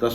10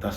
10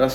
10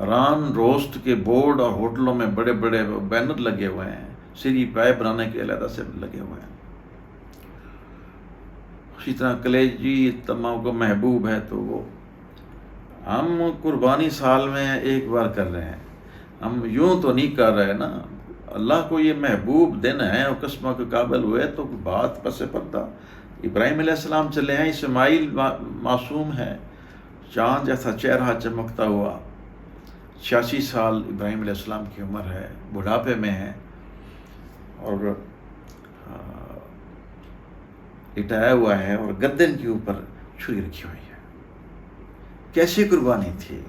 ران roast کے board اور ہوٹلوں میں بڑے بڑے بینر لگے ہوئے ہیں، سری پائے بنانے کے علیحدہ سے لگے ہوئے ہیں۔ اسی طرح کلیجی تمام کو محبوب ہے، تو وہ ہم قربانی سال میں ایک بار کر رہے ہیں، ہم یوں تو نہیں کر رہے نا۔ اللہ کو یہ محبوب دن ہے اور قسموں کے قابل ہوئے تو بات پس پردہ۔ ابراہیم علیہ السلام چلے ہیں، اسماعیل معصوم ہے، چاند جیسا چہرہ چمکتا ہوا، 86 سال ابراہیم علیہ السلام کی عمر ہے، بڑھاپے میں ہے، اور لٹایا ہوا ہے اور گردن کے اوپر چھری رکھی ہوئی ہے۔ کیسی قربانی تھی،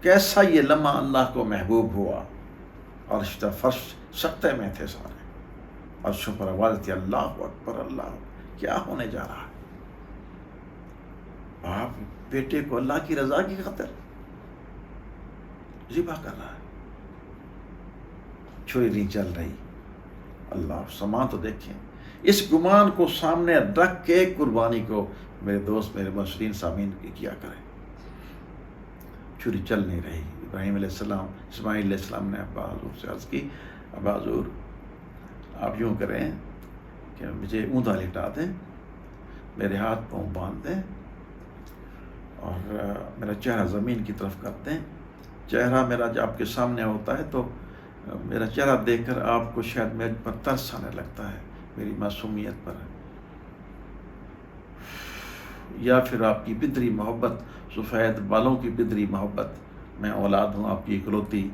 کیسا یہ لمحہ اللہ کو محبوب ہوا، اور رشتہ فرش سکتے میں تھے سارے، عرشوں پر آواز تھی، اللہ اکبر، اللہ کیا ہونے جا رہا ہے؟ باپ بیٹے کو اللہ کی رضا کی خاطر ذبح کر رہا ہے، چھری نہیں چل رہی۔ اللہ سما تو دیکھیں، اس گمان کو سامنے رکھ کے قربانی کو میرے دوست، میرے مشرین سامعین کیا کریں۔ چھری چل نہیں رہی۔ ابراہیم علیہ السلام، اسماعیل علیہ السلام نے ابا حضور سے عرض کی، ابا حضور آپ یوں کریں کہ مجھے اوندا لٹا دیں، میرے ہاتھ پاؤں باندھ دیں اور میرا چہرہ زمین کی طرف کر دیں۔ چہرہ میرا جب آپ کے سامنے ہوتا ہے تو میرا چہرہ دیکھ کر آپ کو شاید میرے پر ترس آنے لگتا ہے، میری معصومیت پر، یا پھر آپ کی پدری محبت، سفید بالوں کی پدری محبت، میں اولاد ہوں آپ کی اکلوتی،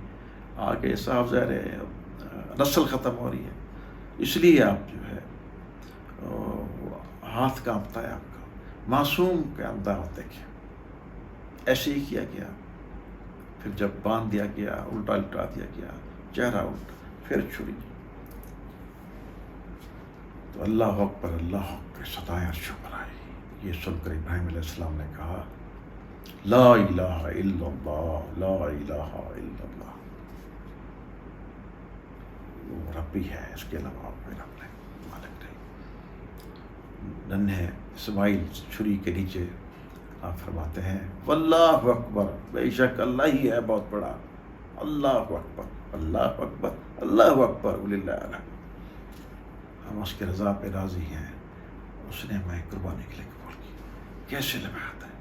آگے صاف ظاہر ہے نسل ختم ہو رہی ہے، اس لیے آپ جو ہے ہاتھ کانپتا ہے آپ کا، معصوم کے انداز دیکھیں۔ ایسے ہی کیا گیا، پھر جب باندھ دیا گیا، الٹا لٹا دیا گیا، چہرہ الٹا، پھر چھری، تو اللہ اکبر، اللہ اکبر صدائیں عرشوں پر آئی۔ یہ سن کر ابراہیم علیہ السلام نے کہا، لا الہ الا اللہ، لا الہ الا اللہ، وہ ربی ہے، اس کے علاوہ کوئی رب نہیں، مالک نہیں۔ ننھے اسماعیل چھری کے نیچے آپ فرماتے ہیں، واللہ اکبر، بے شک اللہ ہی ہے بہت بڑا، اللہ اکبر، اللہ اکبر، اللہ اکبر، وللہ الحمد۔ ہم اس کے رضا پہ راضی ہیں، اس نے ہمیں قربانی کے لیے قبول کی۔ کیسے لمحات ہیں،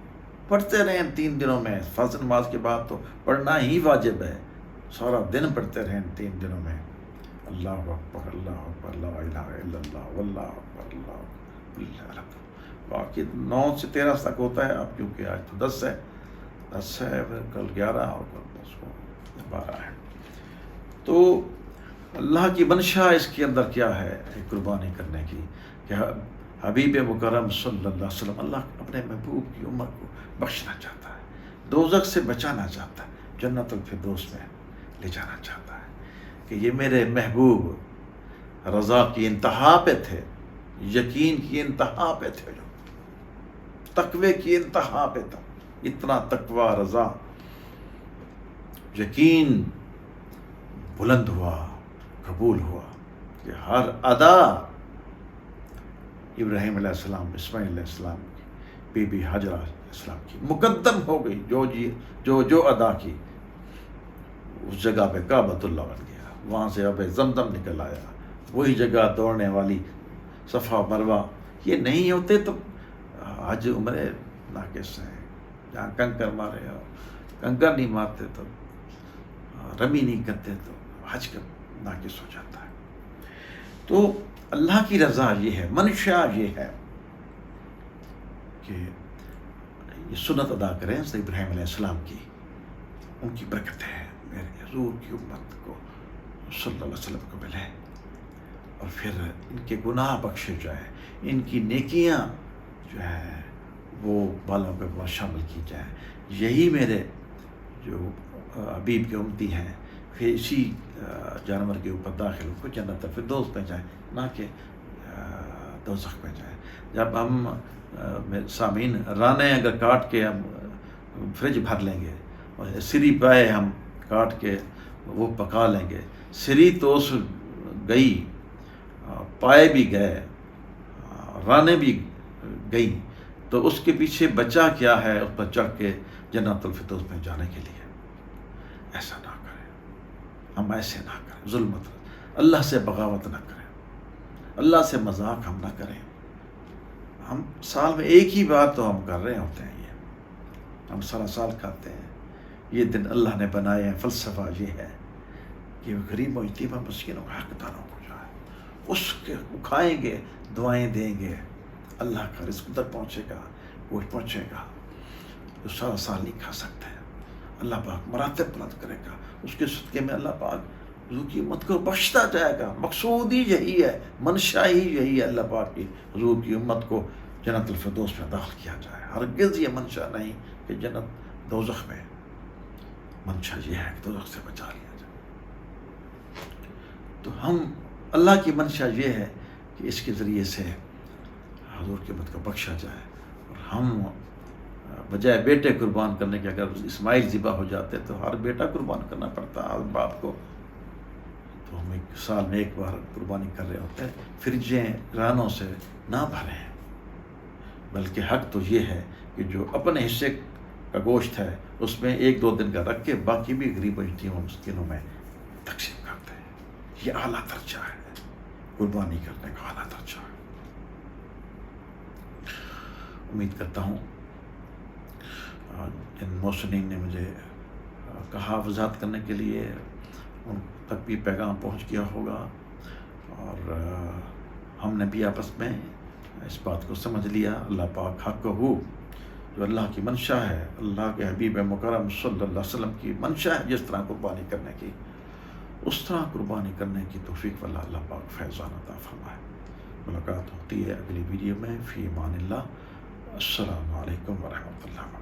پڑھتے رہیں 3 دنوں میں، فرض نماز کے بعد تو پڑھنا ہی واجب ہے، سارا دن پڑھتے رہیں 3 دنوں میں، اللہ اکبر، اللہ اکبر، لا الہ الا اللہ، واللہ اکبر، اللہ اکبر، وللہ الحمد۔ باقی 9 سے 13 تک ہوتا ہے، اب کیونکہ آج تو 10 ہے، 10 ہے، پھر کل 11 اور کل 12 ہے۔ تو اللہ کی منشا اس کے اندر کیا ہے قربانی کرنے کی، کہ حبیب مکرم صلی اللہ علیہ وسلم، اللہ اپنے محبوب کی امت کو بخشنا چاہتا ہے، دوزخ سے بچانا چاہتا ہے، جنت الفردوس میں لے جانا چاہتا ہے، کہ یہ میرے محبوب رضا کی انتہا پہ تھے، یقین کی انتہا پہ تھے، جو تقوی کی انتہا پہ تھا، اتنا تقوی، رضا، یقین بلند ہوا، قبول ہوا، کہ ہر ادا ابراہیم علیہ السلام، اسماعیل علیہ السلام کی، بی بی ہاجرہ علیہ السلام کی مقدم ہو گئی، جو ادا کی، اس جگہ پہ کعبۃ اللہ بن گیا، وہاں سے اب زمزم نکل آیا، وہی جگہ دوڑنے والی، صفا مروہ، یہ نہیں ہوتے تو حج عمرے ناقص ہیں، جہاں کنکر مارے، اور کنکر نہیں مارتے تو رمی نہیں کرتے تو حج کا ناقص ہو جاتا ہے۔ تو اللہ کی رضا یہ ہے، منشا یہ ہے کہ یہ سنت ادا کریں سید ابراہیم علیہ السلام کی، ان کی برکتیں میرے حضور کی امت کو صلی اللہ علیہ وسلم کو ملے، اور پھر ان کے گناہ بخشے جائیں، ان کی نیکیاں جو ہیں وہ بالوں پہ شامل کی جائیں۔ یہی میرے جو حبیب کے امتی ہیں، پھر اسی جانور کے اوپر داخل ہو کر جنت الفردوس میں جائیں، نہ کہ دوزخ میں جائیں۔ جب ہم سامعین رانے اگر کاٹ کے ہم فریج بھر لیں گے، اور سری پائے ہم کاٹ کے وہ پکا لیں گے، سری تو اس گئی، پائے بھی گئے، رانے بھی گئی، تو اس کے پیچھے بچا کیا ہے اس پر چڑھ کے جنت الفردوس میں جانے کے لیے۔ ایسا نہ کریں، ہم ایسے نہ کریں، ظلم مت کریں، اللہ سے بغاوت نہ کریں، اللہ سے مذاق ہم نہ کریں۔ ہم سال میں ایک ہی بار تو ہم کر رہے ہوتے ہیں، یہ ہم سارا سال کھاتے ہیں۔ یہ دن اللہ نے بنائے ہیں، فلسفہ یہ ہے کہ غریب و یتیمہ مسکینوں کا حق دانوں کو جو ہے اس کے کھائیں گے، دعائیں دیں گے، اللہ کا رزق تک پہنچے گا، گوشت پہنچے گا، جو سارا سال نہیں کھا سکتے۔ اللہ پاک مراتب بلند کرے گا، اس کے صدقے میں اللہ پاک حضور کی امت کو بخشتا جائے گا۔ مقصود ہی یہی ہے، منشا ہی یہی ہے، اللہ پاک کی حضور کی امت کو جنت الفردوس میں داخل کیا جائے۔ ہرگز یہ منشا نہیں کہ جنت دوزخ میں، منشا یہ ہے کہ دوزخ سے بچا لیا جائے۔ تو ہم اللہ کی منشا یہ ہے کہ اس کے ذریعے سے حضور کی امت کو بخشا جائے، اور ہم بجائے بیٹے قربان کرنے کے، اگر اسماعیل ذبح ہو جاتے تو ہر بیٹا قربان کرنا پڑتا ہر باپ کو، تو ہم ایک سال میں ایک بار قربانی کر رہے ہوتے ہیں۔ فرجیں رانوں سے نہ بھریں، بلکہ حق تو یہ ہے کہ جو اپنے حصے کا گوشت ہے اس میں 1-2 دن کا رکھ کے باقی بھی غریب و یتیموں مسکینوں میں تقسیم کرتے ہیں۔ یہ اعلیٰ درجہ ہے، قربانی کرنے کا اعلیٰ درجہ ہے۔ امید کرتا ہوں ان محسنین نے مجھے کہا وضاحت کرنے کے لیے، ان تک بھی پیغام پہنچ گیا ہوگا، اور ہم نے بھی آپس میں اس بات کو سمجھ لیا۔ اللہ پاک حق ہو، جو اللہ کی منشا ہے، اللہ کے حبیب مکرم صلی اللہ علیہ وسلم کی منشا ہے جس طرح قربانی کرنے کی، اس طرح قربانی کرنے کی توفیق والا اللہ پاک فیضان عطا فرمائے۔ ملاقات ہوتی ہے اگلی ویڈیو میں۔ فی امان اللہ۔ السلام علیکم ورحمۃ اللہ۔